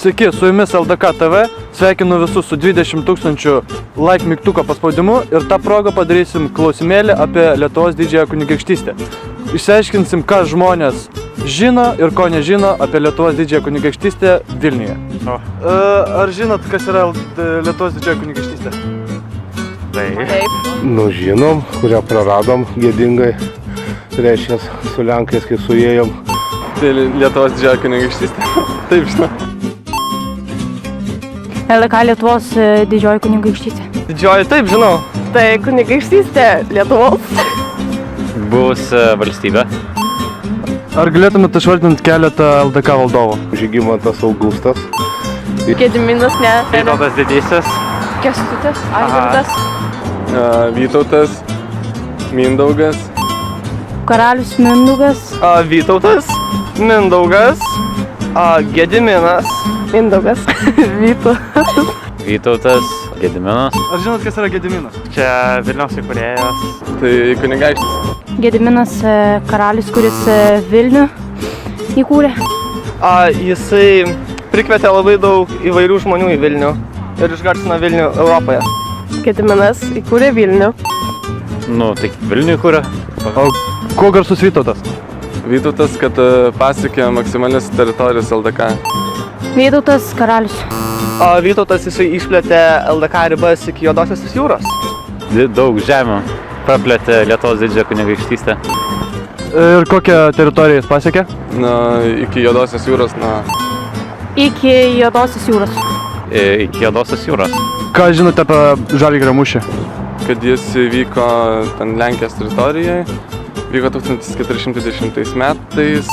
Sveiki, su jumis LDK TV, sveikinu visus su 20 000 like mygtuko paspaudimu ir tą progą padarysim klausimėlį apie Lietuvos didžiąją kunigaikštystę. Išsiaiškinsim, ką žmonės žino ir ko nežino apie Lietuvos didžiąją kunigaikštystę Vilniuje. Ar žinot, kas yra Lietuvos didžioji kunigaikštystė? Taip. Nu, žinom, kurią praradom gėdingai, reiškia su Lenkais, kai suėjom. Tai Lietuvos didžioji kunigaikštystė. Taip, žinau. LDK Lietuvos didžioji kunigaikštystė. Didžioji, taip, žinau. Tai kunigaikštystė Lietuvos. Buvusi valstybė. Ar galėtumėte išvardinti keletą LDK valdovų? Žygimantas Augustas. Gediminas, ne. Vytautas Didysis. Kęstutis, Algirdas. Vytautas, Mindaugas. Karalius Mindaugas. Vytautas, Mindaugas. Gediminas. Mindaugas. Vytautas, Gediminas. Ar žinot, kas yra Gediminas? Čia Vilniaus įkūrėjas. Tai kunigaikštis. Gediminas karalius, kuris Vilnių įkūrė. Jisai prikvietė labai daug įvairių žmonių į Vilnių ir išgarsino Vilnių Europoje. Gediminas įkūrė Vilnių. Nu, tai Vilnių įkūrė. O kuo garsus Vytautas? Vytautas, kad pasiekė maksimalias teritorijas LDK. Vytautas karalius. Vytautas jisai išplėtė LDK ribas iki Juodosios jūros. Daug žemių praplėtė Lietuvos didžiąją kunigaikštystę. Ir kokią teritoriją jis pasiekė? Iki Juodosios jūros, Iki Juodosios jūros. Iki Juodosios jūros. Ką žinote apie Žalgirio mūšį? kad jis vyko ten Lenkijos teritorijoje, vyko 1410 metais.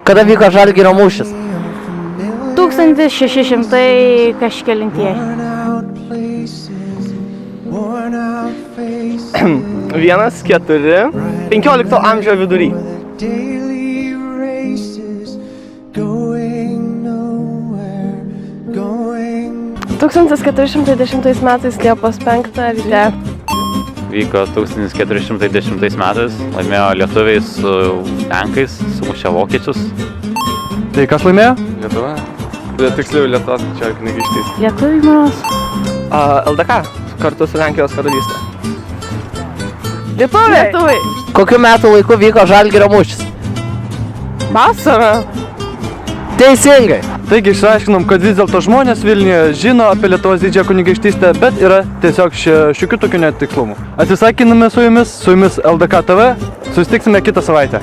Kada vyko Žalgirio mūšis? 1600 kažkelintieji. 15 amžiaus vidury. 1410 metais Liepos 5 ryte. Vyko 1410 metais, laimėjo lietuviai su lenkais, sumušė vokiečius. Tai kas laimėjo? Lietuva? Tiksliau Lietuvos didžioji kunigaikštystė. Lietuviai, manos. LDK kartu su Lenkijos karalystė. Lietuvai. Kokiu metų laiku vyko Žalgirio mūšis? Vasarą. Teisingai. Taigi išsiaiškinom, kad vis dėlto žmonės Vilniuje žino apie Lietuvos didžiąją kunigaikštystę, bet yra tiesiog šiokių tokių netikslumų. Atsisveikiname su jumis LDK TV, susitiksime kitą savaitę.